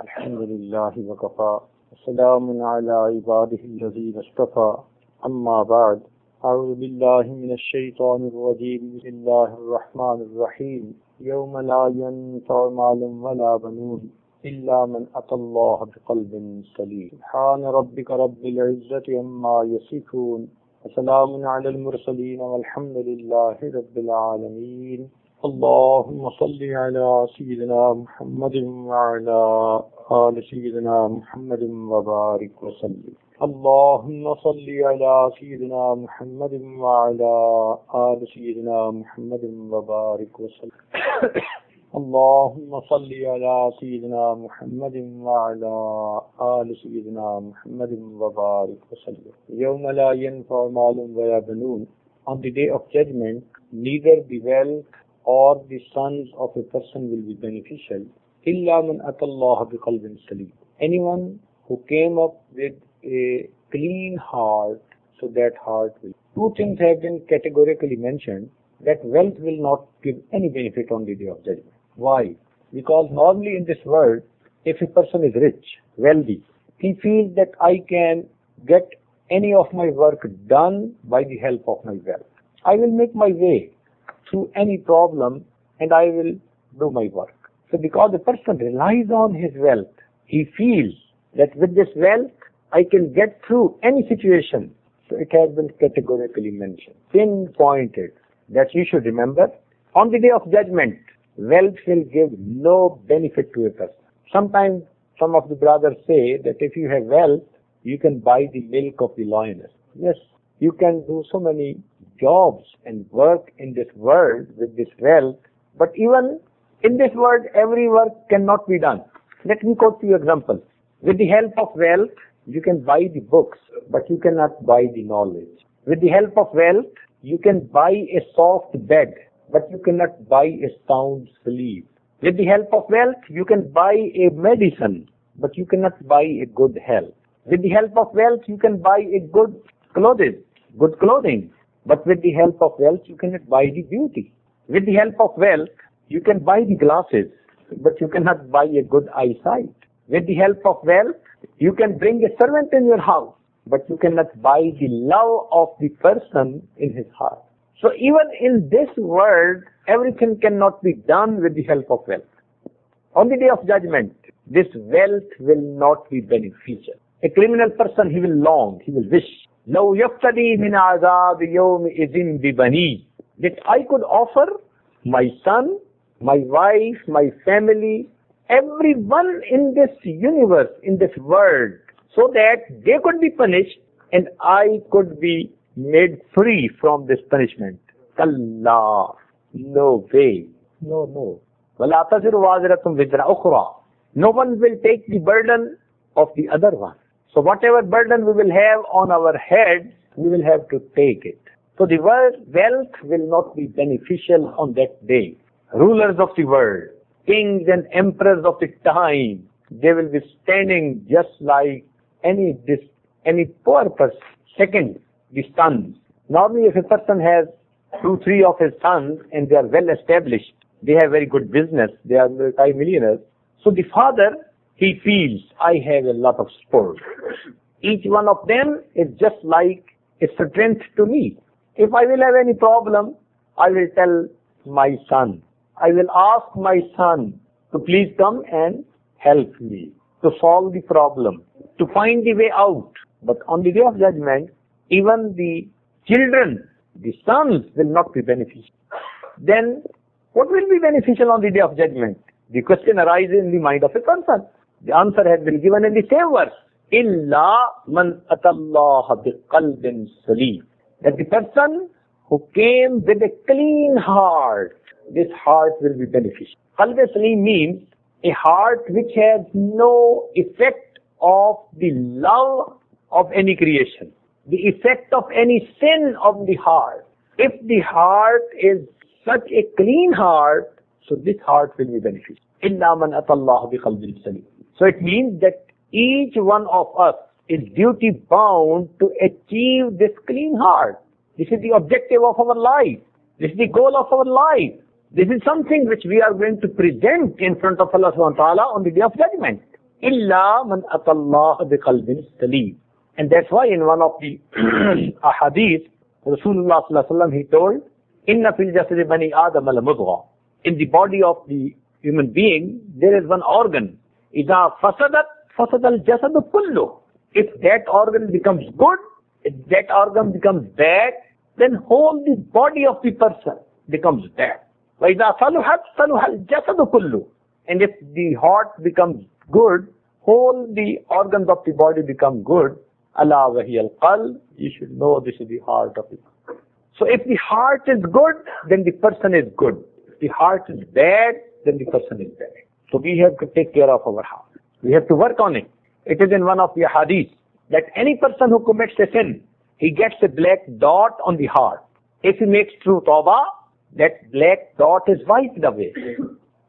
الحمد لله وكفى وسلام على عباده الذين اصطفى أما بعد أعوذ بالله من الشيطان الرجيم بسم الله الرحمن الرحيم يوم لا ينفع مال ولا بنون إلا من أتى الله بقلب سليم سبحان ربك رب العزة عما يصفون وسلام على المرسلين والحمد لله رب العالمين اللهم صل على سيدنا محمد وعلى آل سيدنا محمد وبارك وسلم اللهم صل على سيدنا محمد وعلى آل سيدنا محمد وبارك وسلم اللهم صل على سيدنا محمد وعلى آل سيدنا محمد وبارك وسلم يوم لا ينفع مال ولا بنون. On the day of judgment, neither the wealth or the sons of a person will be beneficial. إِلَّا مَنْ أَتَى اللَّهَ بِقَلْبٍ سَلِيمٍ. Anyone who came up with a clean heart, so that heart will. Two things have been categorically mentioned, that wealth will not give any benefit on the day of judgment. Why? Because normally in this world, if a person is rich, wealthy, he feels that I can get any of my work done by the help of my wealth. I will make my way through any problem and I will do my work. So because the person relies on his wealth, he feels that with this wealth I can get through any situation. So it has been categorically mentioned, pinpointed, that you should remember, on the day of judgment, wealth will give no benefit to a person. Sometimes some of the brothers say that if you have wealth, you can buy the milk of the lioness. Yes, you can do so many jobs and work in this world with this wealth, but even in this world, every work cannot be done. Let me quote you examples. With the help of wealth, you can buy the books, but you cannot buy the knowledge. With the help of wealth, you can buy a soft bed, but you cannot buy a sound sleep. With the help of wealth, you can buy a medicine, but you cannot buy a good health. With the help of wealth, you can buy a good clothing, but with the help of wealth, you cannot buy the beauty. With the help of wealth, you can buy the glasses, but you cannot buy a good eyesight. With the help of wealth, you can bring a servant in your house, but you cannot buy the love of the person in his heart. So even in this world, everything cannot be done with the help of wealth. On the day of judgment, this wealth will not be beneficial. A criminal person, he will long, he will wish, لَوْ يَفْتَدِي مِنْ عَذَابِ يَوْمِئِذٍ بِبَنِيهِ, that I could offer my son, my wife, my family, everyone in this universe, in this world, so that they could be punished and I could be made free from this punishment. Kalla, no way, no. وَلَا تَزِرُ وَازِرَةٌ وِزْرَ أُخْرَى. No one will take the burden of the other one. So whatever burden we will have on our head, we will have to take it. So the wealth will not be beneficial on that day. Rulers of the world, kings and emperors of the time, they will be standing just like any poor person. Second, the sons. Normally if a person has 2-3 of his sons and they are well established, they have very good business, they are multi-millionaires. So the father, he feels, I have a lot of sport. Each one of them is just like a strength to me. If I will have any problem, I will tell my son. I will ask my son to please come and help me, to solve the problem, to find the way out. But on the day of judgment, even the children, the sons will not be beneficial. Then what will be beneficial on the day of judgment? The question arises in the mind of a person. The answer has been given in the same verse. إِلَّا مَنْ أَتَى اللَّهَ بِقَلْبٍ سَلِيمٍ. That the person who came with a clean heart, this heart will be beneficial. Qalb Salim means a heart which has no effect of the love of any creation, the effect of any sin of the heart. If the heart is such a clean heart, so this heart will be beneficial. إِلَّا مَنْ أَتَى اللَّهَ بِقَلْبٍ سَلِيمٍ. So it means that each one of us is duty bound to achieve this clean heart. This is the objective of our life. This is the goal of our life. This is something which we are going to present in front of Allah subhanahu wa ta'ala on the day of judgment. إِلَّا مَنْ أَتَى اللَّهَ بِقَلْبٍ سَلِيمٍ. And that's why in one of the ahadith, Rasulullah sallallahu alaihi wasallam, he told, Inna fil jasadi bani Adam al mudgha. In the body of the human being, there is one organ. Idha fasadat, fasad al jasadu kullu. If that organ becomes good, if that organ becomes bad, then whole the body of the person becomes bad. Wa idha saluhat, saluha al jasadu kullu. And if the heart becomes good, whole the organs of the body become good. Allah wa hiya al-qalb. You should know this is the heart of the person. So if the heart is good, then the person is good. If the heart is bad, then the person is bad. So we have to take care of our heart. We have to work on it. It is in one of the hadith that any person who commits a sin, he gets a black dot on the heart. If he makes true tawbah, that black dot is wiped away.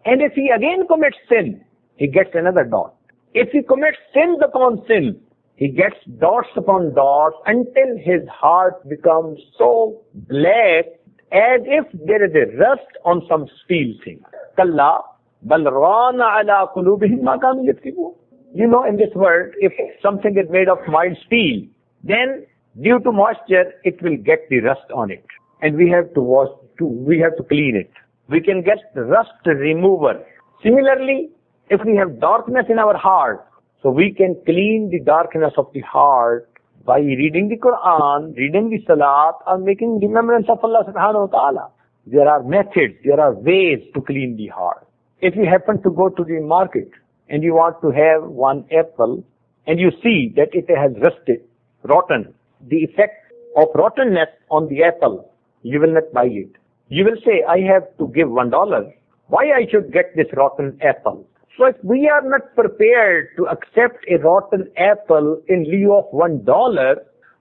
And if he again commits sin, he gets another dot. If he commits sins upon sins, he gets dots upon dots until his heart becomes so black as if there is a rust on some steel thing. Kalla bal rana ala qulubihim ma kanu yaktubun. You know, in this world, if something is made of mild steel, then due to moisture, it will get the rust on it. And we have to wash too. We have to clean it. We can get the rust remover. Similarly, if we have darkness in our heart, so we can clean the darkness of the heart by reading the Quran, reading the Salat, or making remembrance of Allah subhanahu wa ta'ala. There are methods, there are ways to clean the heart. If you happen to go to the market and you want to have one apple and you see that it has rusted, rotten, the effect of rottenness on the apple, you will not buy it. You will say, I have to give $1. Why I should get this rotten apple? So if we are not prepared to accept a rotten apple in lieu of $1,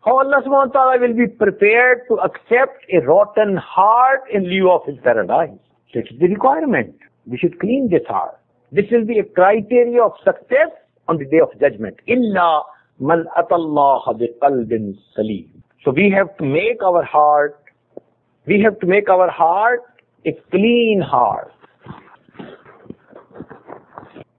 how Allah subhanahu wa ta'ala will be prepared to accept a rotten heart in lieu of his paradise? This is the requirement. We should clean this heart. This will be a criteria of success on the day of judgment. Illa man atallaha biqalbin salim. So we have to make our heart a clean heart.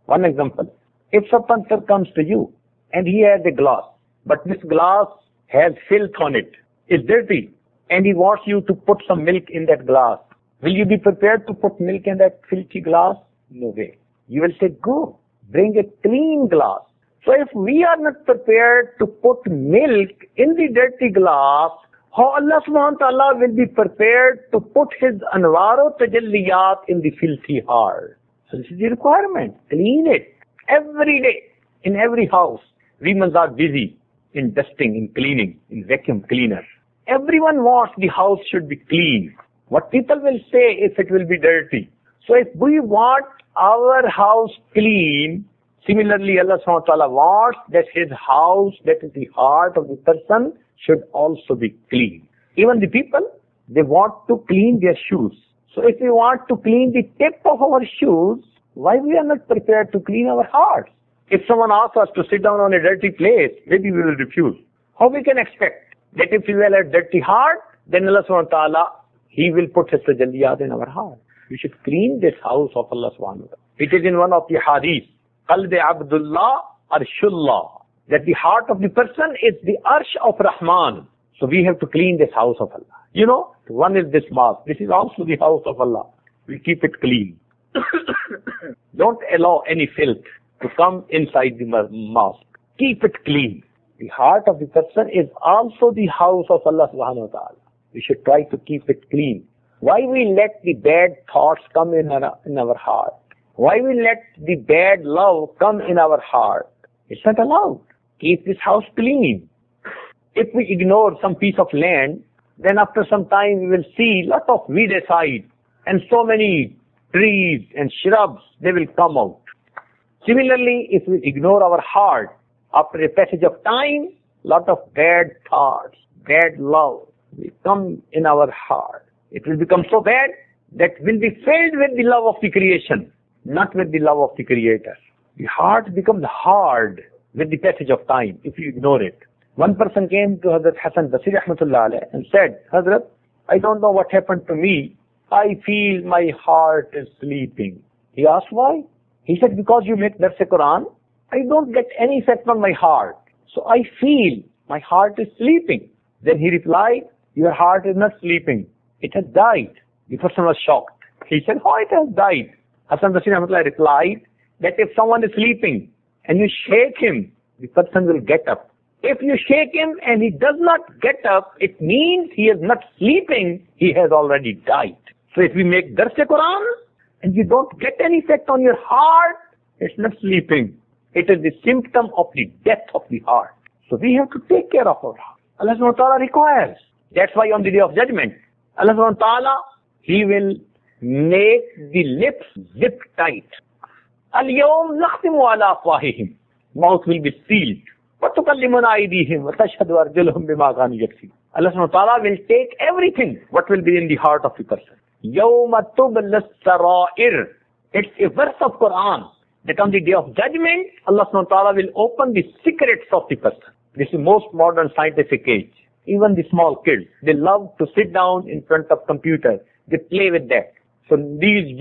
One example, if a person comes to you and he has a glass, but this glass has filth on it, it's dirty, and he wants you to put some milk in that glass, will you be prepared to put milk in that filthy glass? No way. You will say, go, bring a clean glass. So if we are not prepared to put milk in the dirty glass, how Allah subhanahu wa ta'ala will be prepared to put his anwaro tajalliyat in the filthy heart? So this is the requirement. Clean it. Every day, in every house, women are busy in dusting, in cleaning, in vacuum cleaner. Everyone wants the house should be clean. What people will say if it will be dirty. So if we want our house clean, similarly Allah subhanahu wa ta'ala wants that his house, that is the heart of the person, should also be clean. Even the people, they want to clean their shoes. So if we want to clean the tip of our shoes, why we are not prepared to clean our hearts? If someone asks us to sit down on a dirty place, maybe we will refuse. How we can expect that if we will have a dirty heart, then Allah subhanahu wa ta'ala, he will put his tajalliyat in our heart. We should clean this house of Allah subhanahu wa ta'ala. It is in one of the hadith, Qalbi Abdullah Arshullah, that the heart of the person is the Arsh of Rahman. So we have to clean this house of Allah. You know, one is this mosque. This is also the house of Allah. We keep it clean. Don't allow any filth to come inside the mosque. Keep it clean. The heart of the person is also the house of Allah subhanahu wa ta'ala. We should try to keep it clean. Why we let the bad thoughts come in our heart? Why we let the bad love come in our heart? It's not allowed. Keep this house clean. If we ignore some piece of land, then after some time we will see lot of weedicide and so many trees and shrubs, they will come out. Similarly, if we ignore our heart, after a passage of time, lot of bad thoughts, bad love will come in our heart. It will become so bad that will be filled with the love of the creation, not with the love of the Creator. The heart becomes hard with the passage of time if you ignore it. One person came to Hazrat Hassan Basri Rahmatullah alayh and said, Hazrat, I don't know what happened to me. I feel my heart is sleeping. He asked why? He said, because you make Dars Quran I don't get any effect on my heart. So I feel my heart is sleeping. Then he replied, your heart is not sleeping. It has died. The person was shocked. He said, how it has died? Hasan Basri Rahmatullah replied that if someone is sleeping and you shake him, the person will get up. If you shake him and he does not get up, it means he is not sleeping, he has already died. So if we make Dars-e-Quran and you don't get any effect on your heart, it's not sleeping. It is the symptom of the death of the heart. So we have to take care of our heart. Allah subhanahu wa ta'ala requires. That's why on the day of judgment, Allah subhanahu wa ta'ala, He will make the lips zip tight. Al-yawm nakhtimu ala afwahihim. Mouth will be sealed. وَتُكَلِّمُنَا أَيْدِيهِمْ وَتَشْهَدُ أَرْجُلُهُمْ بِمَا كَانُوا يَكْسِبُونَ. Allah subhanahu wa ta'ala will take everything, what will be in the heart of the person. يَوْمَ تُبْلَى السَّرَائِرُ. It's a verse of Quran that on the day of judgment, Allah subhanahu wa ta'ala will open the secrets of the person. This is most modern scientific age. Even the small kids, they love to sit down in front of computer. They play with that. So these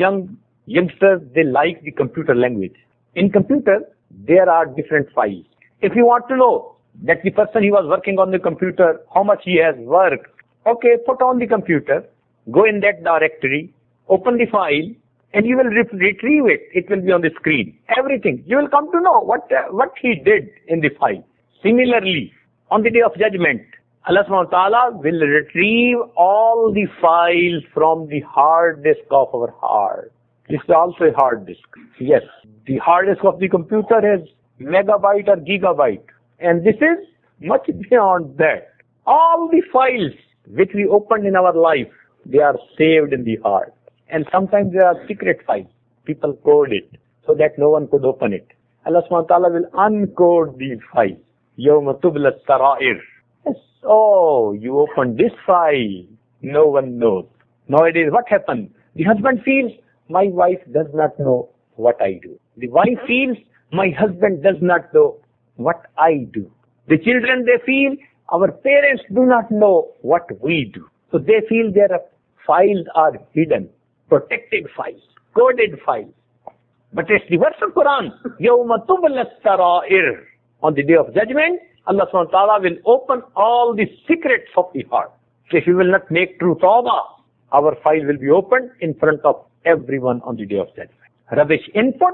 youngsters, they like the computer language. In computer, there are different files. If you want to know that the person he was working on the computer, how much he has worked, okay, put on the computer, go in that directory, open the file, and you will retrieve it. It will be on the screen. Everything. You will come to know what he did in the file. Similarly, on the day of judgment, Allah subhanahu wa ta'ala will retrieve all the files from the hard disk of our heart. This is also a hard disk. Yes, the hard disk of the computer has megabyte or gigabyte. And this is much beyond that. All the files which we opened in our life, they are saved in the heart. And sometimes there are secret files. People code it so that no one could open it. Allah subhanahu wa ta'ala will uncode these files. يَوْمَ تُبْلَى السَّرَائِرُ. Yes. Oh, you opened this file. No one knows. Nowadays, what happens? The husband feels, my wife does not know what I do. The wife feels, my husband does not know what I do. The children, they feel, our parents do not know what we do. So they feel their files are hidden, protected files, coded files. But it's the verse of Quran, يَوْمَ تُبْلَى السَّرَائِرُ. On the day of judgment, Allah subhanahu wa ta'ala will open all the secrets of the heart. So if we will not make true tawbah, our file will be opened in front of everyone on the day of judgment. Rubbish input,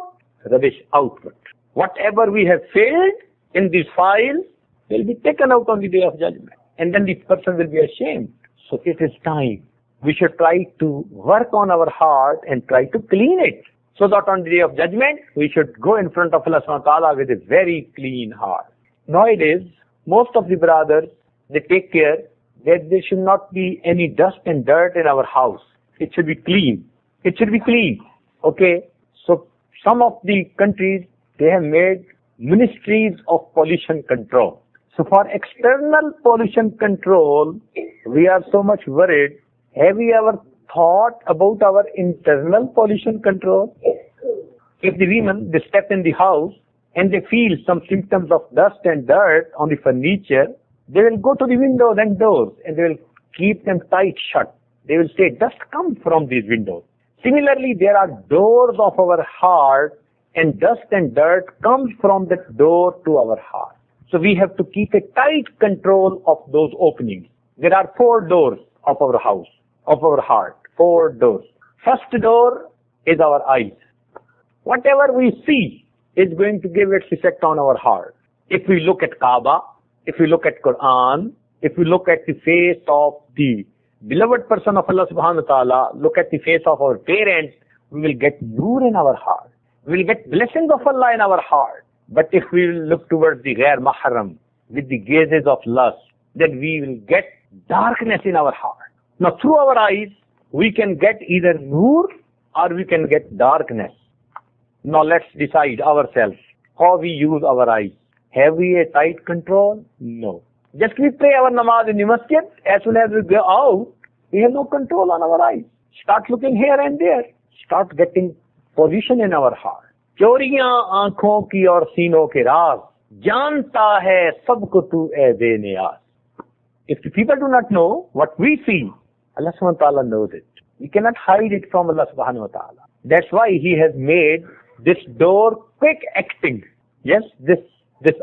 rubbish output. Whatever we have failed in these files will be taken out on the day of judgment. And then the person will be ashamed. So it is time. We should try to work on our heart and try to clean it. So that on the day of judgment, we should go in front of Allah subhanahu wa ta'ala with a very clean heart. Nowadays, most of the brothers, they take care that there should not be any dust and dirt in our house. It should be clean. It should be clean. Okay? So some of the countries, they have made ministries of pollution control. So for external pollution control, we are so much worried. Have we ever thought about our internal pollution control? If the women, they step in the house and they feel some symptoms of dust and dirt on the furniture, they will go to the windows and doors and they will keep them tight shut. They will say, dust comes from these windows. Similarly, there are doors of our heart and dust and dirt comes from that door to our heart. So we have to keep a tight control of those openings. There are 4 doors of our house, of our heart. 4 doors. First door is our eyes. Whatever we see is going to give its effect on our heart. If we look at Kaaba, if we look at Quran, if we look at the face of the beloved person of Allah subhanahu wa ta'ala, look at the face of our parents, we will get nur in our heart. We will get blessings of Allah in our heart. But if we will look towards the ghair mahram, with the gazes of lust, then we will get darkness in our heart. Now through our eyes, we can get either nur or we can get darkness. Now let's decide ourselves how we use our eyes. Have we a tight control? No. Just we pray our namaz in the masjid. As soon as we go out, we have no control on our eyes. Start looking here and there. Start getting position in our heart. चोरियां आंखों की और सीनों के राज जानता है सबको तू ए बेनियाज. If the people do not know what we see, Allah subhanahu wa ta'ala knows it. We cannot hide it from Allah subhanahu wa ta'ala. That's why He has made this door quick acting. Yes, this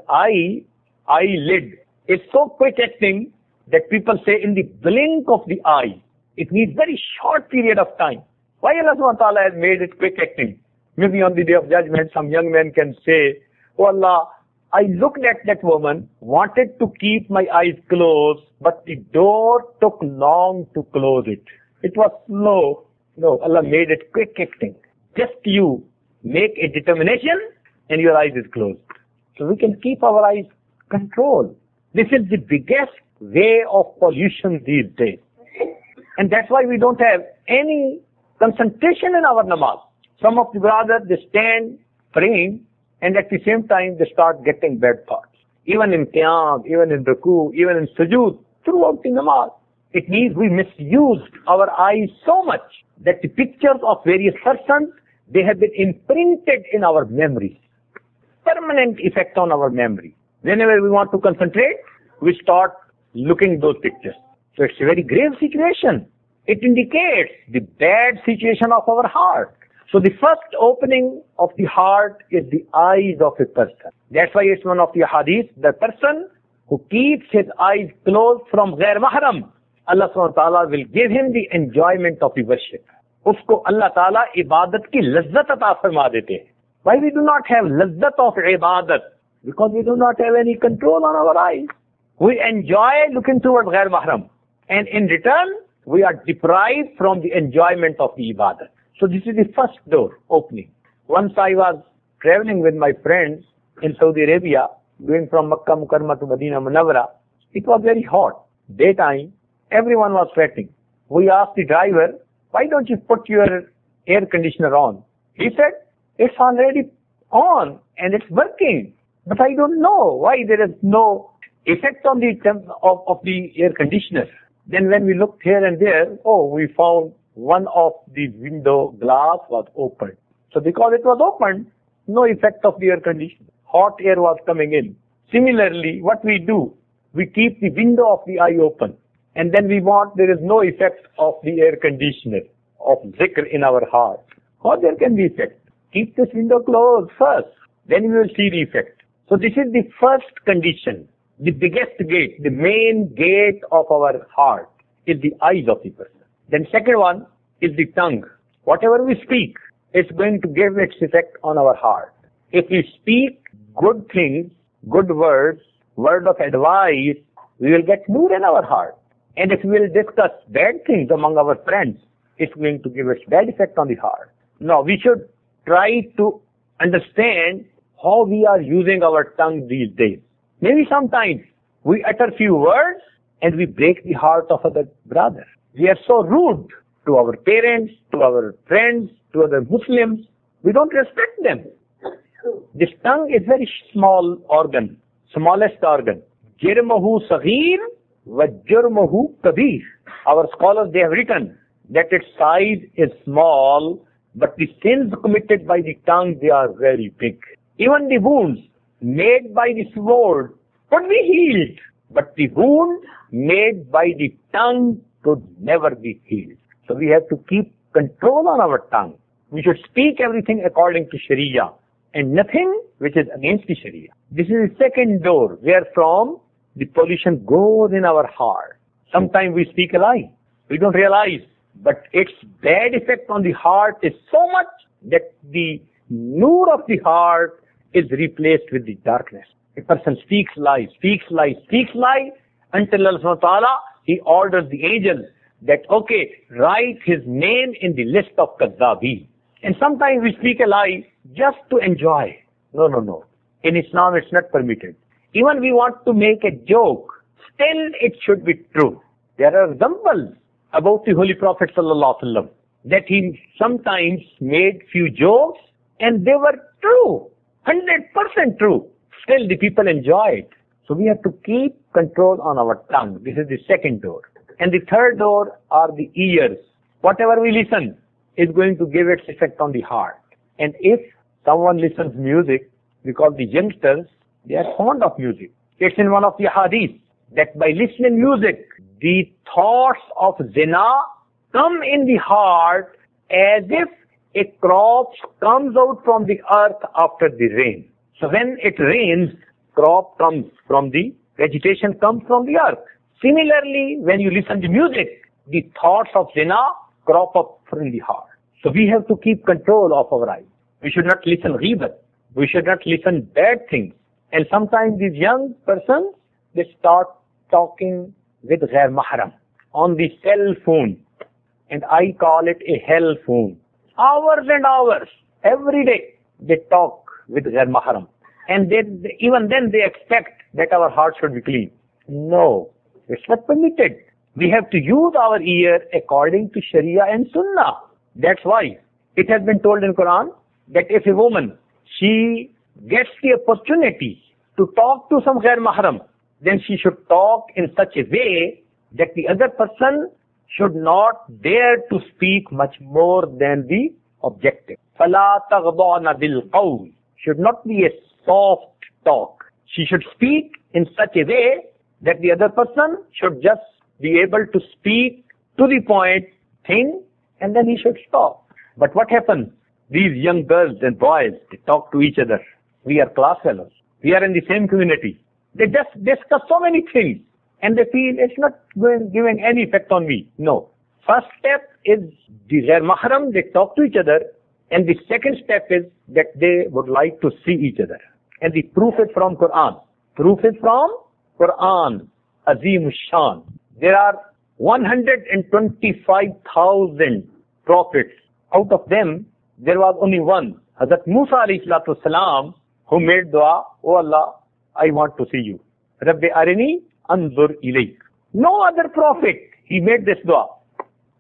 eyelid is so quick acting that people say in the blink of the eye. It needs very short period of time. Why Allah subhanahu wa ta'ala has made it quick acting? Maybe on the day of judgment, some young man can say, oh Allah, I looked at that woman, wanted to keep my eyes closed, but the door took long to close it. It was slow. No, Allah made it quick acting. Just you make a determination and your eyes is closed. So we can keep our eyes controlled. This is the biggest way of pollution these days. And that's why we don't have any concentration in our namaz. Some of the brothers, they stand praying and at the same time they start getting bad thoughts. Even in qiyam, even in ruku, even in sujood, throughout the namaz. It means we misused our eyes so much that the pictures of various persons, they have been imprinted in our memories. Permanent effect on our memory. Whenever we want to concentrate, we start looking those pictures. So it's a very grave situation. It indicates the bad situation of our heart. So the first opening of the heart is the eyes of a person. That's why it's one of the hadith, the person who keeps his eyes closed from ghair mahram, Allah subhanahu wa ta'ala will give him the enjoyment of the worship. Usko Allah ta'ala ibadat ki lazzat ata farma dete hai. Why we do not have lazzat of ibadat? Because we do not have any control on our eyes. We enjoy looking towards ghair mahram. And in return, we are deprived from the enjoyment of the ibadat. So this is the first door opening. Once I was traveling with my friends in Saudi Arabia, going from Makkah Mukarramah to Medina Munawwara. It was very hot. Daytime, everyone was sweating. We asked the driver, why don't you put your air conditioner on? He said, it's already on and it's working. But I don't know why there is no effect on the of the air conditioner. Then when we looked here and there, we found one of the window glass was open. So because it was open, no effect of the air conditioner. Hot air was coming in. Similarly, what we do, we keep the window of the eye open. And then there is no effect of the air conditioner, of zikr in our heart. How there can be effect? Keep this window closed first. Then we will see the effect. So this is the first condition. The biggest gate, the main gate of our heart is the eyes of the person. Then second one is the tongue. Whatever we speak, it's going to give its effect on our heart. If we speak good things, good words, word of advice, we will get nur in our heart. And if we will discuss bad things among our friends, it's going to give its bad effect on the heart. Now, we should try to understand how we are using our tongue these days. Maybe sometimes we utter few words and we break the heart of other brothers. We are so rude to our parents, to our friends, to other Muslims. We don't respect them. This tongue is very small organ, smallest organ. Jirmahu saghir wa jurmahu kabir. Our scholars, they have written that its size is small, but the sins committed by the tongue, they are very big. Even the wounds made by the sword could be healed, but the wound made by the tongue could never be healed. So we have to keep control on our tongue. We should speak everything according to Sharia and nothing which is against the Sharia. This is the second door where from the pollution goes in our heart. Sometimes we speak a lie. We don't realize, but its bad effect on the heart is so much that the nur of the heart is replaced with the darkness. A person speaks lie until Allah subhanahu wa ta'ala, He orders the angels that, write his name in the list of Kadzabi. And sometimes we speak a lie just to enjoy. No. In Islam, it's not permitted. Even we want to make a joke, still it should be true. There are examples about the Holy Prophet sallallahu alaihi wasallam that he sometimes made few jokes and they were true, 100% true. Still the people enjoy it. So we have to keep control on our tongue. This is the second door. And the third door are the ears. Whatever we listen is going to give its effect on the heart. And if someone listens music, because the youngsters, they are fond of music. It's in one of the hadith that by listening music, the thoughts of zina come in the heart as if a crop comes out from the earth after the rain. So when it rains, crop comes from the, vegetation comes from the earth. Similarly, when you listen to music, the thoughts of zina crop up from the heart. So we have to keep control of our eyes. We should not listen ghibat. We should not listen bad things. And sometimes these young persons, they start talking with ghair mahram on the cell phone. And I call it a hell phone. Hours and hours, every day, they talk with ghair mahram. And even then they expect that our heart should be clean. No, it's not permitted. We have to use our ear according to Sharia and Sunnah. That's why it has been told in Quran that if a woman, she gets the opportunity to talk to some ghair mahram, then she should talk in such a way that the other person should not dare to speak much more than the objective. فَلَا تَغْضَعْنَ بِالْقَوْلِ should not be a soft talk. She should speak in such a way that the other person should just be able to speak to the point thing, and then he should stop. But what happens? These young girls and boys, they talk to each other. We are class fellows. We are in the same community. They just discuss so many things, and they feel it's not giving any effect on me. No. First step is the ghair mahram, they talk to each other, and the second step is that they would like to see each other. And the proof is from Quran. Proof is from Quran, Azim Shan. There are 125,000 prophets. Out of them, there was only one, Hazrat Musa alayhi salatu wasalam, who made dua, Oh Allah, I want to see you. Rabbi arini anzur ilayk. No other prophet, he made this dua.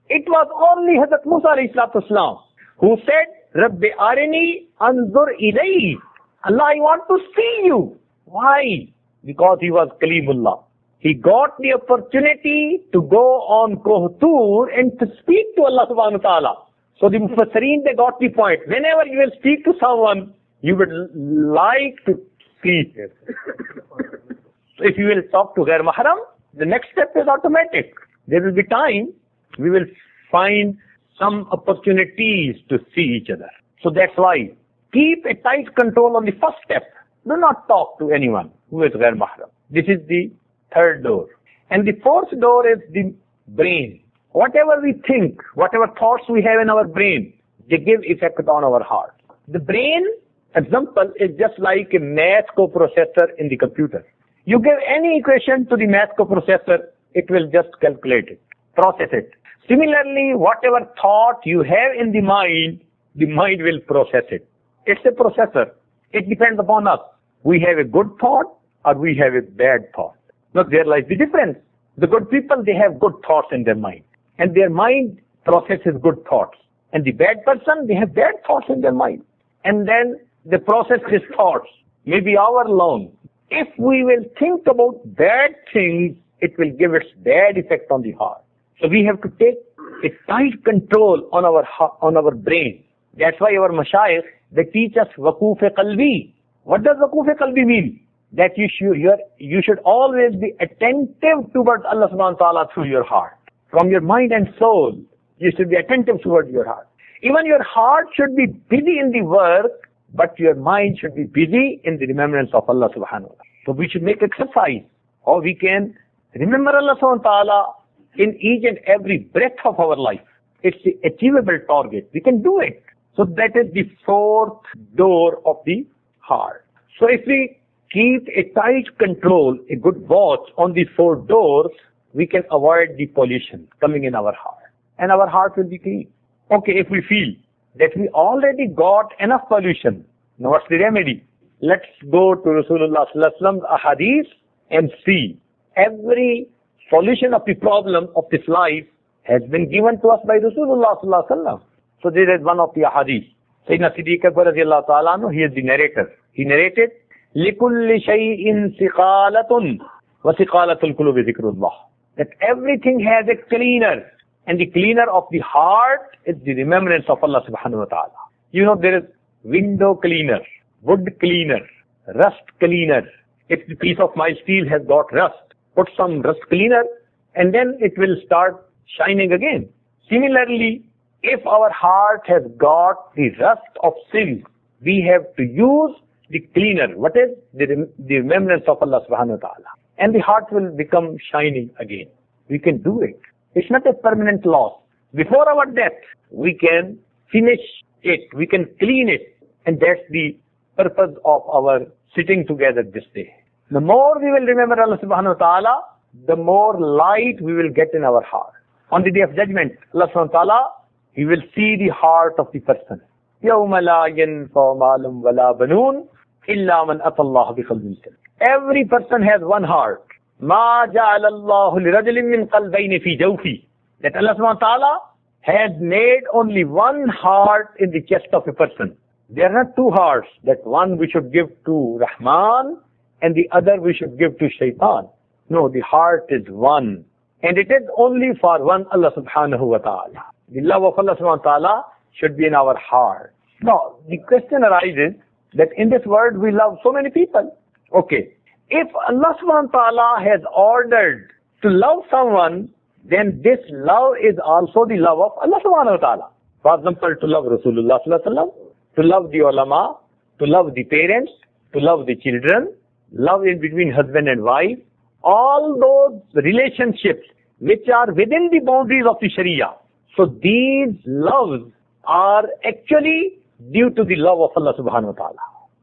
It was only Hazrat Musa alayhi salatu wasalam who said, Rabbi arini anzur ilayk. Allah, I want to see you. Why? Because he was Kalimullah. He got the opportunity to go on Kohtur and to speak to Allah subhanahu wa ta'ala. So the Mufassireen, they got the point. Whenever you will speak to someone, you would like to see him. So if you will talk to ghair mahram, the next step is automatic. There will be time, we will find some opportunities to see each other. So that's why, keep a tight control on the first step. Do not talk to anyone who is ghair mahram. This is the third door. And the fourth door is the brain. Whatever we think, whatever thoughts we have in our brain, they give effect on our heart. The brain, example, is just like a math coprocessor in the computer. You give any equation to the math coprocessor, it will just calculate it, process it. Similarly, whatever thought you have in the mind will process it. It's a processor. It depends upon us. We have a good thought or we have a bad thought. Now there lies the difference. The good people, they have good thoughts in their mind. And their mind processes good thoughts. And the bad person, they have bad thoughts in their mind. And then they process his thoughts, maybe hour long. If we will think about bad things, it will give its bad effect on the heart. So we have to take a tight control on our brain. That's why our mashayikh, they teach us waqoof-e-qalbi. What does waqoof-e-qalbi mean? That you should always be attentive towards Allah subhanahu wa ta'ala through your heart. From your mind and soul, you should be attentive towards your heart. Even your heart should be busy in the work, but your mind should be busy in the remembrance of Allah subhanahu wa ta'ala. So we should make exercise, or we can remember Allah subhanahu wa ta'ala in each and every breath of our life. It's the achievable target. We can do it. So that is the fourth door of the heart. So if we keep a tight control, a good watch on these four doors, we can avoid the pollution coming in our heart. And our heart will be clean. Okay, if we feel that we already got enough pollution, now what's the remedy? Let's go to Rasulullah sallallahu alaihi wasallam's ahadith and see. Every solution of the problem of this life has been given to us by Rasulullah sallallahu alaihi wasallam. So there is one of the ahadith. Sayyidina Siddiq Akbar radiyallahu ta'ala anhu, he is the narrator. He narrated, لِكُلِّ شَيْءٍ سِقَالَةٌ وَسِقَالَةُ الْقُلُوبِ ذِكْرُ اللَّهِ. That everything has a cleaner, and the cleaner of the heart is the remembrance of Allah subhanahu wa ta'ala. You know, there is window cleaner, wood cleaner, rust cleaner. If the piece of my steel has got rust, put some rust cleaner and then it will start shining again. Similarly, if our heart has got the rust of sin, we have to use the cleaner. What is? The remembrance of Allah subhanahu wa ta'ala. And the heart will become shining again. We can do it. It's not a permanent loss. Before our death, we can finish it. We can clean it. And that's the purpose of our sitting together this day. The more we will remember Allah subhanahu wa ta'ala, the more light we will get in our heart. On the day of judgment, Allah subhanahu wa ta'ala, He will see the heart of the person. يَوْمَ لَا يَنْفَعُ مَالٌ وَلَا بَنُونَ إِلَّا مَنْ أَتَى اللَّهَ بِقَلْبٍ سَلِيمٍ. Every person has one heart. مَا جَعَلَ اللَّهُ لِرَجُلٍ مِّنْ قَلْبَيْنِ فِي جَوْفِهِ. That Allah subhanahu wa ta'ala has made only one heart in the chest of a person. There are not two hearts, that one we should give to Rahman and the other we should give to Shaitan. No, the heart is one. And it is only for one Allah subhanahu wa ta'ala. The love of Allah subhanahu wa ta'ala should be in our heart. Now, the question arises that in this world we love so many people. Okay, if Allah subhanahu wa ta'ala has ordered to love someone, then this love is also the love of Allah subhanahu wa ta'ala. For example, to love Rasulullah sallallahu alaihi wasallam, to love the ulama, to love the parents, to love the children, love in between husband and wife, all those relationships which are within the boundaries of the Sharia. So these loves are actually due to the love of Allah subhanahu wa ta'ala.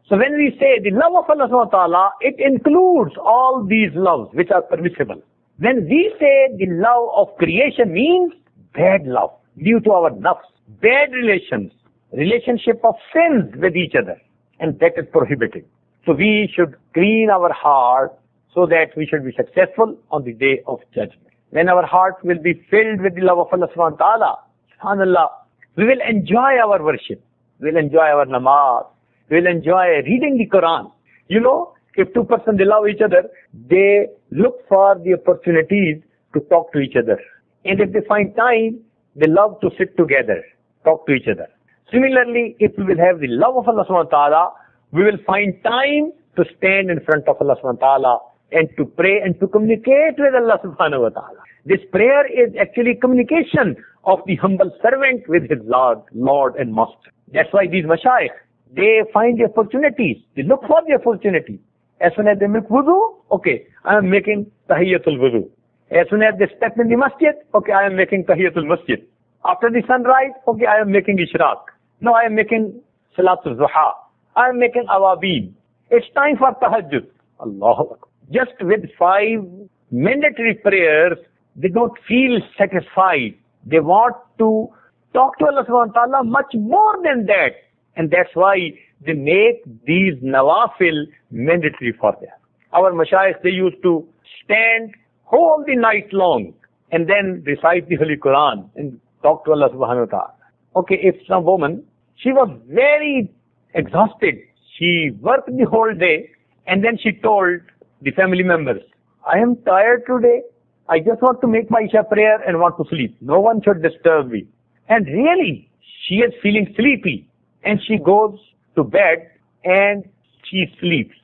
So when we say the love of Allah subhanahu wa ta'ala, it includes all these loves which are permissible. When we say the love of creation means bad love due to our nafs, bad relations, relationship of sins with each other, and that is prohibited. So we should clean our heart so that we should be successful on the day of judgment. When our heart will be filled with the love of Allah subhanahu wa ta'ala, subhanallah, we will enjoy our worship, we will enjoy our namaz, we will enjoy reading the Quran. You know, if two persons they love each other, they look for the opportunities to talk to each other. And if they find time, they love to sit together, talk to each other. Similarly, if we will have the love of Allah subhanahu wa ta'ala, we will find time to stand in front of Allah subhanahu wa ta'ala and to pray and to communicate with Allah subhanahu wa ta'ala. This prayer is actually communication of the humble servant with his Lord and Master. That's why these mashayikh, they find the opportunities, they look for the opportunity. As soon as they make wudu, okay, I am making tahiyyatul wudu. As soon as they step in the masjid, okay, I am making tahiyyatul masjid. After the sunrise, okay, I am making ishraq. Now I am making salatul zuha. I am making awabin. It's time for tahajjud. Allahu Akbar. Just with 5 mandatory prayers, they don't feel satisfied. They want to talk to Allah subhanahu wa ta'ala much more than that. And that's why they make these nawafil mandatory for them. Our mashayikh, they used to stand whole the night long and then recite the Holy Quran and talk to Allah subhanahu wa ta'ala. Okay, if some woman, she was very exhausted, she worked the whole day and then she told the family members, I am tired today, I just want to make my Isha prayer and want to sleep. No one should disturb me. And really, she is feeling sleepy and she goes to bed and she sleeps.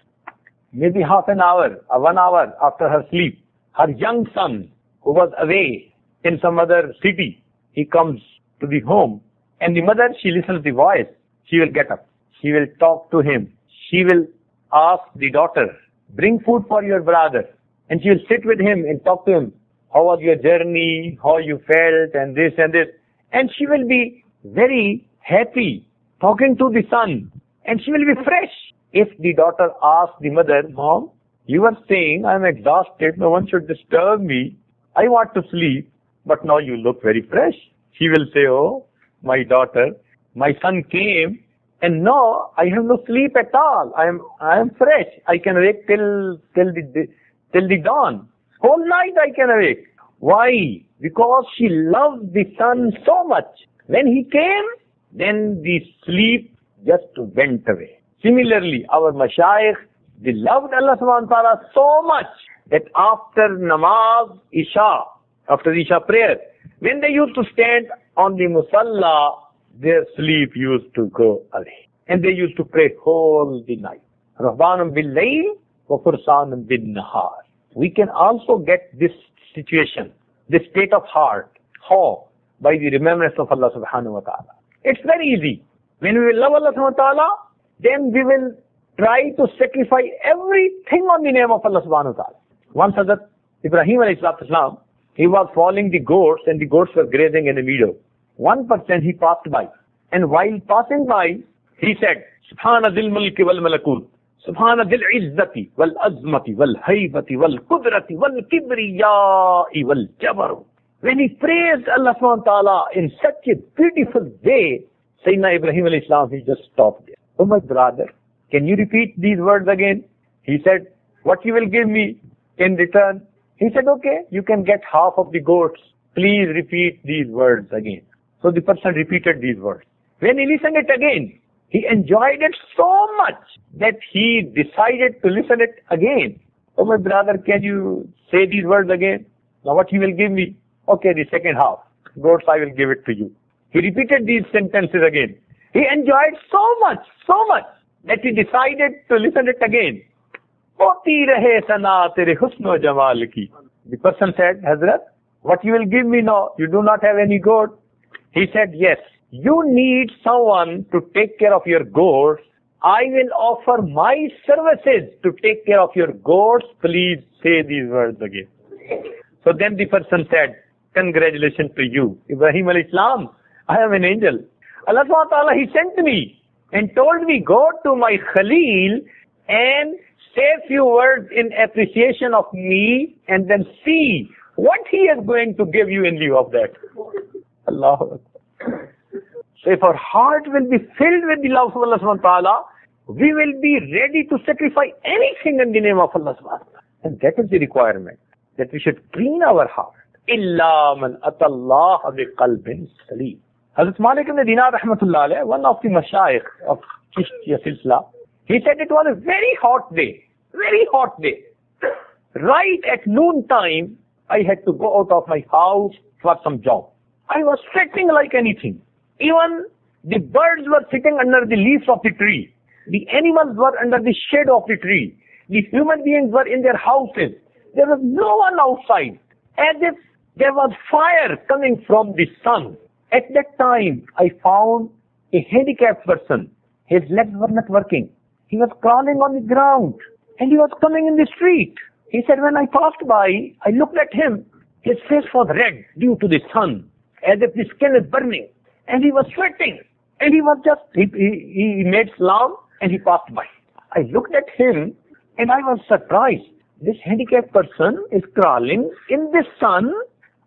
Maybe half an hour or 1 hour after her sleep, her young son who was away in some other city, he comes to the home and the mother, she listens to the voice. She will get up. She will talk to him. She will ask the daughter, bring food for your brother. And she will sit with him and talk to him. How was your journey? How you felt and this and this. And she will be very happy talking to the son. And she will be fresh. If the daughter asks the mother, Mom, you were saying I am exhausted. No one should disturb me. I want to sleep. But now you look very fresh. She will say, oh, my daughter, my son came and now I have no sleep at all. I am fresh. I can wake till the dawn. Whole night I can awake. Why? Because she loved the son so much. When he came, then the sleep just went away. Similarly, our mashayikh, they loved Allah subhanahu wa ta'ala so much that after namaz, Isha, after the Isha prayer, when they used to stand on the musalla, their sleep used to go away. And they used to pray whole the night. Rahbanum bil layl wa fursanum bin nahar. We can also get this situation, this state of heart. How? By the remembrance of Allah subhanahu wa ta'ala. It's very easy. When we will love Allah subhanahu wa ta'ala, then we will try to sacrifice everything on the name of Allah subhanahu wa ta'ala. Once Hazrat Ibrahim alayhi salam, he was following the goats and the goats were grazing in a meadow. One person he passed by, and while passing by, he said, Subhana dhil mulki wal malakut, Subhana dhil izzati wal azmati wal haybati wal qudrati wal kibriyai wal jabaru. When he praised Allah subhanahu wa ta'ala in such a beautiful way, Sayyidina Ibrahim alayhi salam, he just stopped there. Oh my brother, can you repeat these words again? He said, what you will give me in return? He said, okay, you can get half of the goats. Please repeat these words again. So the person repeated these words. When he listened it again, he enjoyed it so much that he decided to listen it again. Oh my brother, can you say these words again? Now what you will give me? Okay, the second half. Goats, I will give it to you. He repeated these sentences again. He enjoyed so much, that he decided to listen it again. The person said, Hazrat, what you will give me now? You do not have any goat. He said, yes, you need someone to take care of your goats. I will offer my services to take care of your goats. Please say these words again. So then the person said, congratulations to you, Ibrahim alayhi salam. I am an angel. Allah subhanahu wa ta'ala, he sent me and told me, go to my Khalil and say few words in appreciation of me and then see what he is going to give you in lieu of that. Allah. So if our heart will be filled with the love of Allah subhanahu wa ta'ala, we will be ready to sacrifice anything in the name of Allah subhanahu wa ta'ala. And that is the requirement, that we should clean our heart. Illa man atallaha biqalbin salim. Hazrat Malik ibn Dinar rahmatullah alayh, one of the mashayikh of Chishtiya Silsila, he said it was a very hot day. Right at noon time, I had to go out of my house for some job. I was sweating like anything. Even the birds were sitting under the leaves of the tree. The animals were under the shade of the tree. The human beings were in their houses. There was no one outside, as if there was fire coming from the sun. At that time, I found a handicapped person. His legs were not working. He was crawling on the ground and he was coming in the street. He said, when I passed by, I looked at him. His face was red due to the sun, as if the skin is burning. And he was sweating. And he was just, he made salam and he passed by. I looked at him and I was surprised. This handicapped person is crawling in the sun,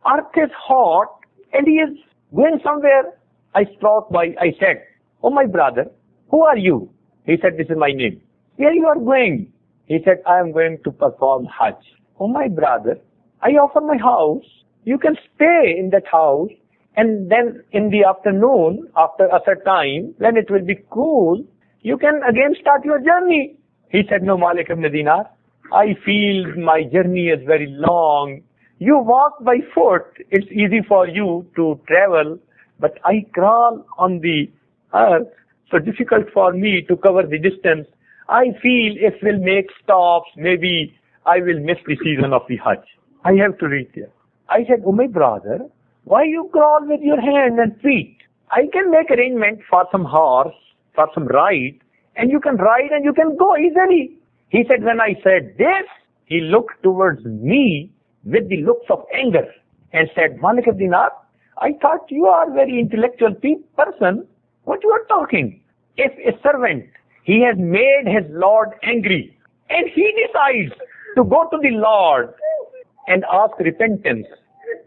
earth is hot, and he is going somewhere. I stopped by, I said, oh my brother, who are you? He said, this is my name. Where you are going? He said, I am going to perform Hajj. Oh my brother, I offer my house. You can stay in that house, and then in the afternoon, after a certain time, when it will be cool, you can again start your journey. He said, no, Malik ibn Dinar, I feel my journey is very long. You walk by foot, it's easy for you to travel, but I crawl on the earth, so difficult for me to cover the distance. I feel if we'll make stops, maybe I will miss the season of the Hajj. I have to reach there. I said, oh my brother, why you crawl with your hands and feet? I can make arrangement for some horse, for some ride, and you can ride and you can go easily. He said, when I said this, he looked towards me with the looks of anger and said, Malik ibn Dinar, I thought you are a very intellectual person. What you are talking? If a servant, he has made his Lord angry and he decides to go to the Lord and ask repentance,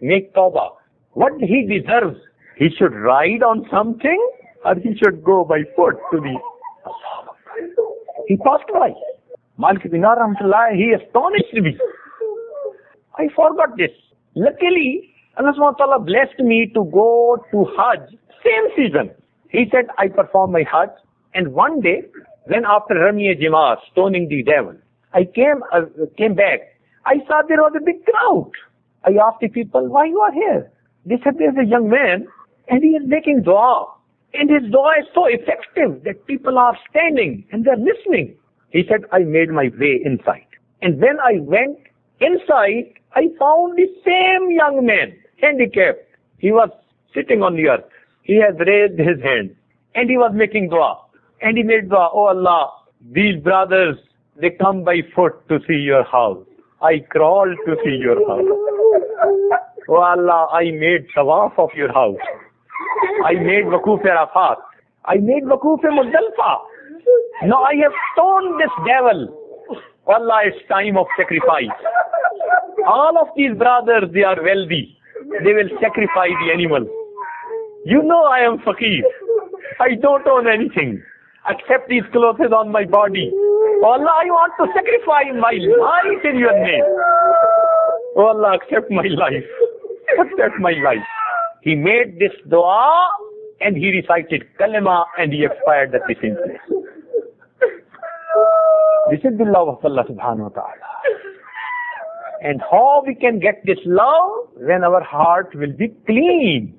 make tawbah, what he deserves, he should ride on something or he should go by foot to the... He passed by. Malik ibn Dinar, he astonished me. I forgot this. Luckily, Allah subhanahu wa ta'ala blessed me to go to Hajj, same season. He said, I performed my Hajj, and one day, when after Rami Jima, stoning the devil, I came back, I saw there was a big crowd. I asked the people, why you are here? They said, there's a young man, and he is making dua. And his dua is so effective that people are standing and they're listening. He said, I made my way inside. And when I went inside, I found the same young man, handicapped. He was sitting on the earth. He has raised his hand and he was making dua. And he made dua, oh Allah, These brothers, they come by foot to see your house. I crawled to see your house. Oh Allah, I made tawaf of your house. I made Waquf Arafat. I made Waquf Muzdalfa. Now I have stoned this devil. Allah, it's time of sacrifice. All of these brothers, they are wealthy. They will sacrifice the animal. You know I am Fakir. I don't own anything except these clothes on my body. Allah, I want to sacrifice my life in your name. Oh Allah, accept my life. Accept my life. He made this dua and he recited kalima and he expired at the same place. This is the love of Allah subhanahu wa ta'ala. And how we can get this love? When our heart will be clean.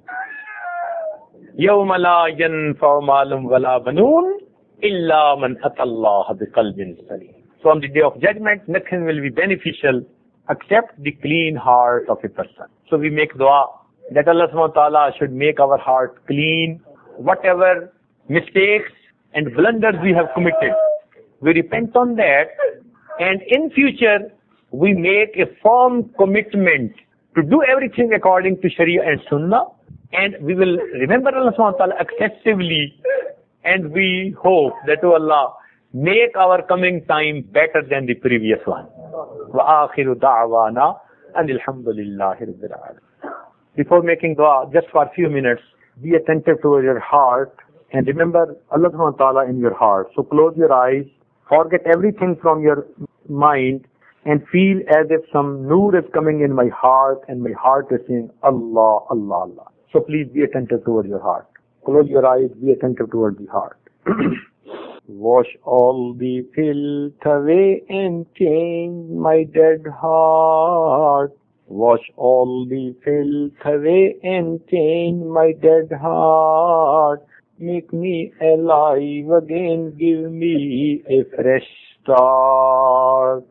يَوْمَ لَا يَنْفَعُ مَالٌ وَلَا بَنُونَ إِلَّا مَنْ أَتَى اللَّهَ بِقَلْبٍ سَلِيمٍ. So on the day of judgment, nothing will be beneficial except the clean heart of a person. So we make dua that Allah subhanahu wa ta'ala should make our heart clean. Whatever mistakes and blunders we have committed, we repent on that, and in future we make a firm commitment to do everything according to Sharia and Sunnah, and we will remember Allah subhanahu wa ta'ala excessively, and we hope that, oh Allah, make our coming time better than the previous one. Wa akhiru da'wana and alhamdulillahi rabbil alamin. Before making dua, just for a few minutes, be attentive towards your heart and remember Allah subhanahu wa ta'ala in your heart. So close your eyes, forget everything from your mind, and feel as if some noor is coming in my heart and my heart is saying Allah, Allah, Allah. So please be attentive towards your heart. Close your eyes, be attentive towards the heart. Wash all the filth away and change my dead heart. Wash all the filth away and change my dead heart. Make me alive again, give me a fresh start.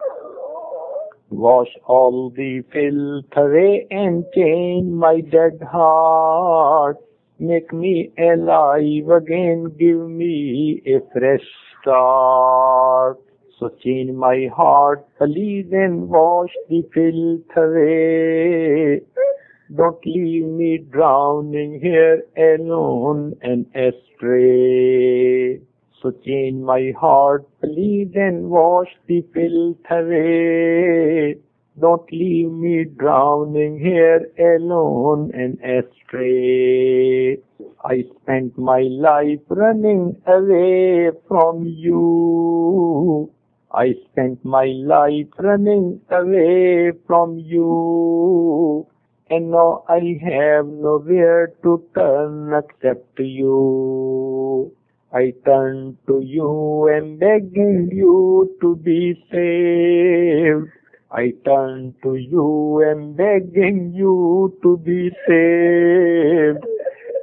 Wash all the filth away and change my dead heart. Make me alive again, give me a fresh start. So change my heart, please, and wash the filth away. Don't leave me drowning here alone and astray. So change my heart, please, and wash the filth away. Don't leave me drowning here alone and astray. I spent my life running away from you. I spent my life running away from you. And now I have nowhere to turn except to you. I turn to you and begging you to be saved. I turn to you and begging you to be saved.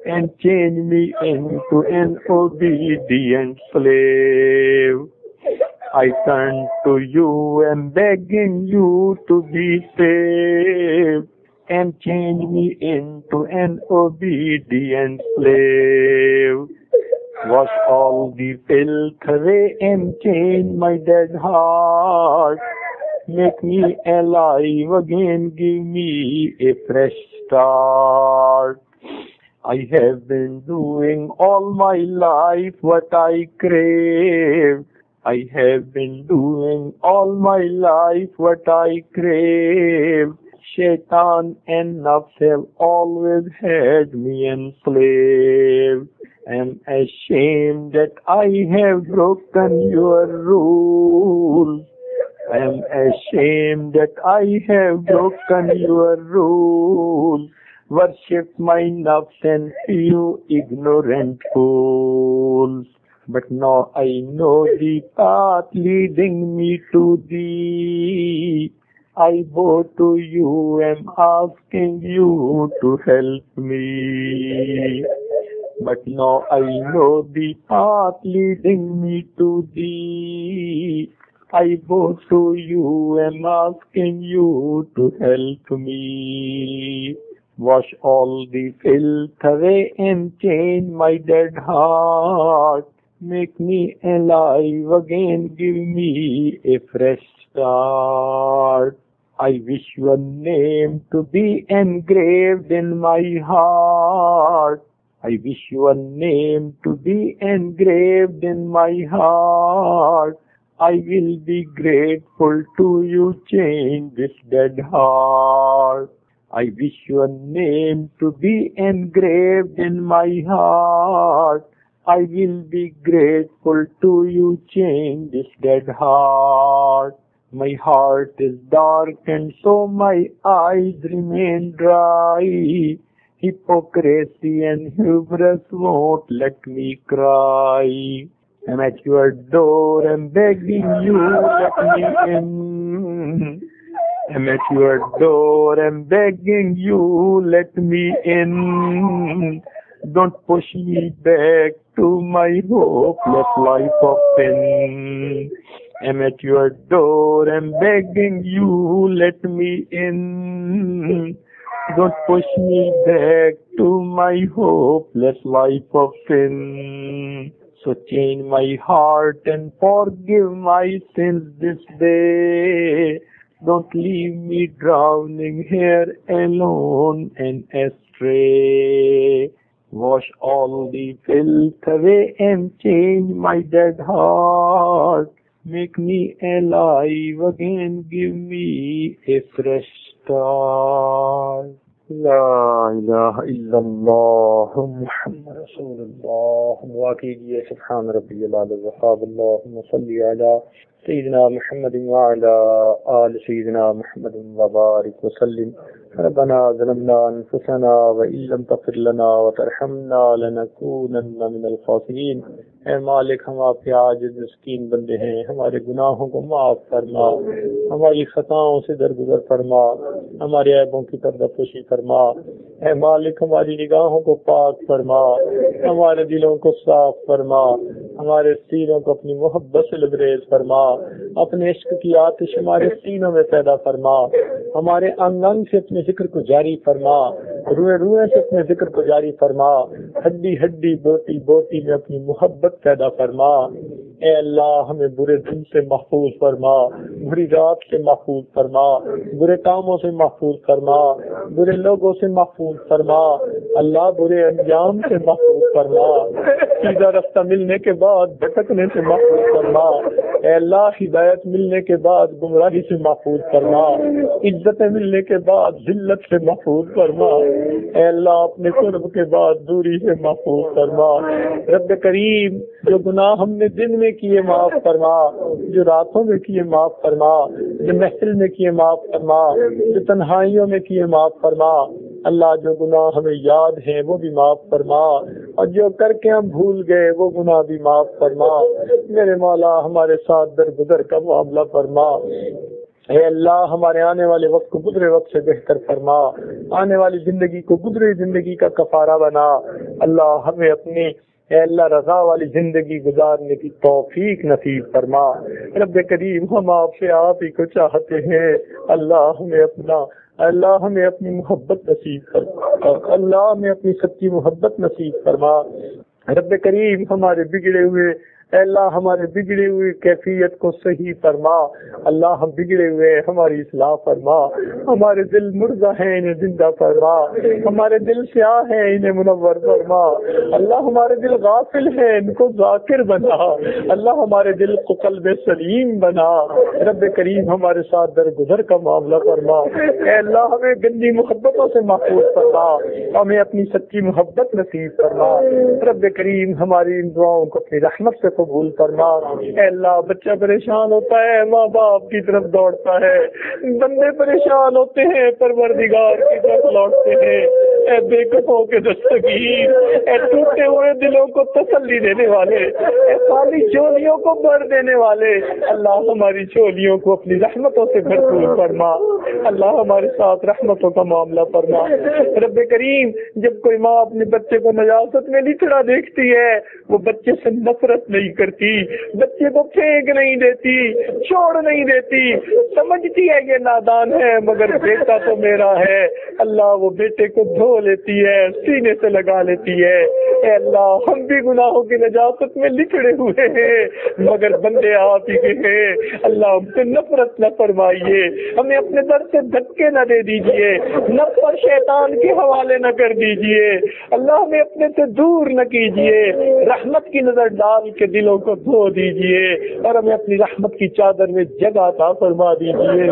And change me into an obedient slave. I turn to you and begging you to be saved. And change me into an obedient slave. Wash all the filth away and change my dead heart. Make me alive again, give me a fresh start. I have been doing all my life what I crave. I have been doing all my life what I crave. Shaitan and nafs have always had me enslaved. I'm ashamed that I have broken your rules. I'm ashamed that I have broken your rules. Worship my nafs and few ignorant fools. But now I know the path leading me to thee. I bow to you, am asking you to help me. But now I know the path leading me to thee. I bow to you, am asking you to help me. Wash all the filth away and change my dead heart. Make me alive again, give me a fresh start. I wish your name to be engraved in my heart. I wish your name to be engraved in my heart. I will be grateful to you, change this dead heart. I wish your name to be engraved in my heart. I will be grateful to you, change this dead heart. My heart is dark and so my eyes remain dry. Hypocrisy and hubris won't let me cry. I'm at your door, I'm begging you, let me in. I'm at your door, I'm begging you, let me in. Don't push me back to my hopeless life of sin. I'm at your door, I'm begging you, let me in. Don't push me back to my hopeless life of sin. So change my heart and forgive my sins this day. Don't leave me drowning here alone and astray. Wash all the filth away and change my dead heart. Make me alive again, give me a fresh start. لا الہ الا اللہ محمد رسول اللہ. واقعی یہ سبحان ربی العلی الوہاب. اللہم صلی علی سیدنا محمد وعلی آل سیدنا محمد وبارک وسلم. ربنا ظلمنا انفسنا وان لم تغفر لنا وترحمنا لنکونن من الخاسرین. اے مالک، ہم آپ کے عاجز مسکین بندے ہیں، ہمارے گناہوں کو معاف فرما، ہماری خطاؤں سے درگزر فرما، ہمارے عیبوں کی پردہ پوشی فرما. اے مالک، ہماری نگاہوں کو پاک فرما، ہمارے دلوں کو صاف فرما، ہمارے سینوں کو اپنی محبت سے لبریز فرما، اپنے عشق کی آتش ہمارے سینوں میں پیدا فرما، ہمارے انگ انگ سے اپنے ذکر کو جاری فرما، روئے روئے سے اپنے ذکر کو جاری فرما، ہڈی ہڈی بوٹی بوٹی میں اپنی محبت پیدا فرما. اے اللہ، ہمیں برے دن سے محفوظ فرما، بری رات سے محفوظ فرما، برے کاموں سے محفوظ فرما، برے لوگوں سے محفوظ فرما. اللہ، برے انجام سے محفوظ فرما، سیدھا رستہ ملنے کے بعد بھٹکنے سے محفوظ فرما. اے اللہ، ہدایت ملنے کے بعد گمراہی سے محفوظ فرما، عزت ملنے کے بعد ذلت سے محفوظ فرما. اے اللہ، اپنے قرب کے بعد دوری سے محفوظ فرما. رب کریم، جو گناہ ہم نے دن میں کیے معاف فرما، جو راتوں میں کیے معاف فرما، جو محفل میں کیے معاف فرما، جو تنہائیوں میں کیے معاف فرما. اللہ، جو گناہ ہمیں یاد ہیں وہ بھی معاف فرما، اور جو کر کے ہم بھول گئے وہ گناہ بھی معاف فرما. میرے مولا، ہمارے ساتھ درگزر کا معاملہ فرما. اے اللہ، ہمارے آنے والے وقت کو گزرے وقت سے بہتر فرما، آنے والی زندگی کو گزرے زندگی کا کفارہ بنا. اللہ، ہمیں اپنی اے اللہ رضا والی زندگی گزارنے کی توفیق نصیب فرما. رب کریم، ہم آپ سے آپ ہی کو چاہتے ہیں. اللہ، ہمیں اپنی محبت نصیب فرما. اللہ، ہمیں اپنی سچی محبت نصیب فرما. رب کریم، ہمارے بگڑے ہوئے اے اللہ ہمارے بگڑے ہوئے کیفیت کو صحیح فرما. اللہ، ہم بگڑے ہوئے ہماری اصلاح فرما. ہمارے دل مردہ ہیں، انہیں زندہ فرما. ہمارے دل سیاہ ہیں، انہیں منور فرما. اللہ، ہمارے دل غافل ہیں، ان کو ذاکر بنا. اللہ، ہمارے دل کو قلب سلیم بنا. رب کریم، ہمارے ساتھ درگزر کا معاملہ فرما. اے اللہ، ہمیں گندی محبتوں سے محفوظ فرما، ہمیں اپنی سچی محبت نصیب فرما. رب کریم، ہماری ان دعاؤں کو اپنی رحمت سے قبول فرما. اے اللہ، بچہ پریشان ہوتا ہے، ماں باپ کی طرف دوڑتا ہے. بندے پریشان ہوتے ہیں، پروردگار کی طرف لوٹتے ہیں. اے بے کفوں کے دستگیر، اے ٹوٹے ہوئے دلوں کو تسلی دینے والے، اے خالی جھولیوں کو بھر دینے والے، اللہ ہماری جھولیوں کو اپنی رحمتوں سے بھرپور فرما. اللہ، ہمارے ساتھ رحمتوں کا معاملہ فرما. رب کریم، جب کوئی ماں اپنے بچے کو نجاست میں لچڑا دیکھتی ہے، وہ بچے سے نفرت نہیں کرتی، بچے کو پھینک نہیں دیتی، چھوڑ نہیں دیتی. سمجھتی ہے یہ نادان ہے، مگر بیٹا تو میرا ہے. اللہ، وہ بیٹے کو دھو لیتی ہے، سینے سے لگا لیتی ہے. اے اللہ ہم بھی گناہوں کی نجاست میں لکھڑے ہوئے ہیں مگر بندے آپ ہی کے ہیں. اللہ ہم سے نفرت نہ فرمائیے, ہمیں اپنے در سے دھکے نہ دے دیجیے, نفس اور شیطان کے حوالے نہ کر دیجیے. اللہ ہمیں اپنے سے دور نہ کیجیے, رحمت کی نظر ڈال کے دلوں کو دھو دیجیے اور ہمیں اپنی رحمت کی چادر میں جگہ عطا فرما دیجیے.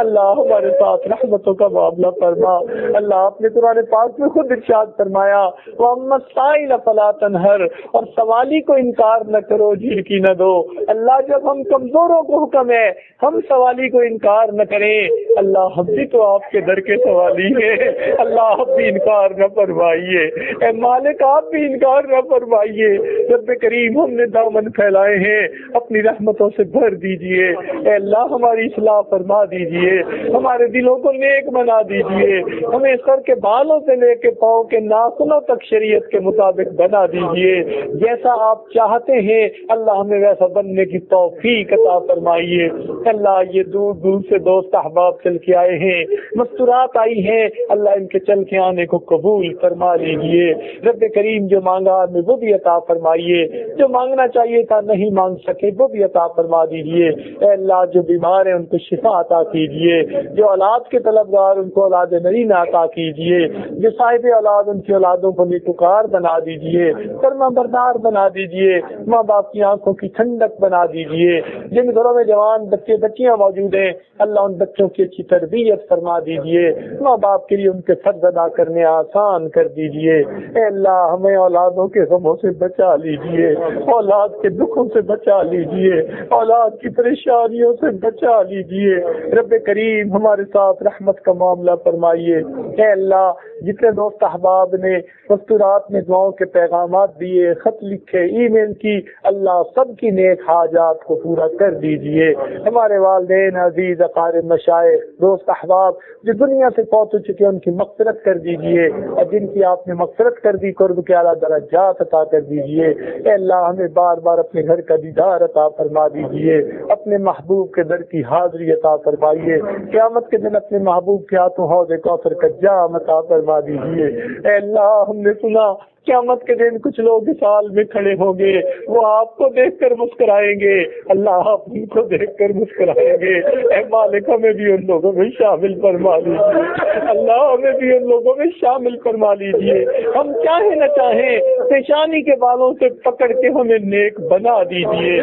اللہ ہمارے ساتھ رحمتوں کا معاملہ فرما. اللہ آپ نے قرآن پاک میں خود ارشاد فرمایا وَأَمَّا السَّائِلَ فَلَا تَنْهَرْ, اور سوالی کو انکار نہ کرو, جھڑکی نہ دو. اللہ جب ہم کمزوروں کو حکم ہے ہم سوالی کو انکار نہ کریں, اللہ ہم بھی تو آپ کے در کے سوالی ہیں. اللہ آپ بھی انکار نہ فرمائیے, اے مالک آپ بھی انکار نہ فرمائیے. رب کریم ہم نے دامن پھیلائے ہیں, اپنی رحمتوں سے بھر دیجیے. اے اللہ ہماری اصلاح فرما دیجیے, ہمارے دلوں کو نیک بنا دیجیے, ہمیں سر کے بالوں سے لے کے پاؤں کے ناخنوں تک شریعت کے مطابق بنا دیجیے. جیسا آپ چاہتے ہیں اللہ ہمیں ویسا بننے کی توفیق عطا فرمائیے. اللہ یہ دور دور سے دوست احباب چل کے آئے ہیں, مستورات آئی ہیں, اللہ ان کے چل کے آنے کو قبول فرما لیجیے. رب کریم جو مانگا ہمیں وہ بھی عطا فرمائیے, جو مانگنا چاہیے تھا نہیں مانگ سکے وہ بھی عطا فرما دیجیے. اے اللہ جو بیمار ہیں ان کو شفا عطا کیجیے, جو اولاد کے طلبگار ان کو اولاد نرینہ عطا کیجیے, جو صاحب اولاد ان کی اولادوں کو نیکوکار بنا دیجیے, فرما بردار بنا دیجیے, ماں باپ کی آنکھوں کی ٹھنڈک بنا دیجیے. جن گھروں میں جوان بچے بچیاں موجود ہیں اللہ ان بچوں کی اچھی تربیت فرما دیجیے, ماں باپ کے لیے ان کے فرض ادا کرنے آسان کر دیجیے. اے اللہ ہمیں اولادوں کے غموں سے بچا لیجیے, اولاد کے دکھوں سے بچا لیجیے, اولاد کی پریشانیوں سے بچا لیجیے. رب کریم ہمارے ساتھ رحمت کا معاملہ فرمائیے. اے اللہ جتنے دوست احباب نے مستورات میں دعاؤں کے پیغامات دیے, خط لکھے, ای میل کی, اللہ سب کی نیک حاجات کو پورا کر دیجیے. ہمارے والدین عزیز, اقارب, مشائخ, دوست احباب جو دنیا سے فوت ہو چکے ان کی مغفرت کر دیجیے, اور جن کی آپ نے مغفرت کر دی قرب کے اعلیٰ درجات عطا کر دیجیے. اے اللہ ہمیں بار بار اپنے گھر کا دیدار عطا فرما دیجیے, اپنے محبوب کے در کی حاضری عطا فرمائیے. قیامت کے دن اپنے محبوب کے ہاتھوں حوض کوثر کا جام عطا فرما دیجیے. اے اللہ ہم نے سنا قیامت کے دن کچھ لوگ سال میں کھڑے ہوں گے, وہ آپ کو دیکھ کر مسکرائیں گے, اللہ آپ ان کو دیکھ کر مسکرائیں گے. اے مالک ہمیں بھی ان لوگوں میں شامل فرما لیجیے, اللہ ہمیں بھی ان لوگوں میں شامل فرما لیجیے. ہم چاہیں نہ چاہیں پیشانی کے بالوں سے پکڑ کے ہمیں نیک بنا دیجیے.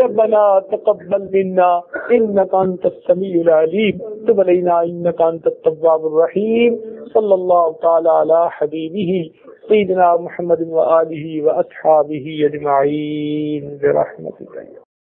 ربنا تقبل منا انک انت السمیع العلیم تب علینا انک انت التواب الرحیم. صلی اللہ تعالی علی حبیبہ سیدنا محمد و آلہ و اصحابہ اجمعین برحمتک.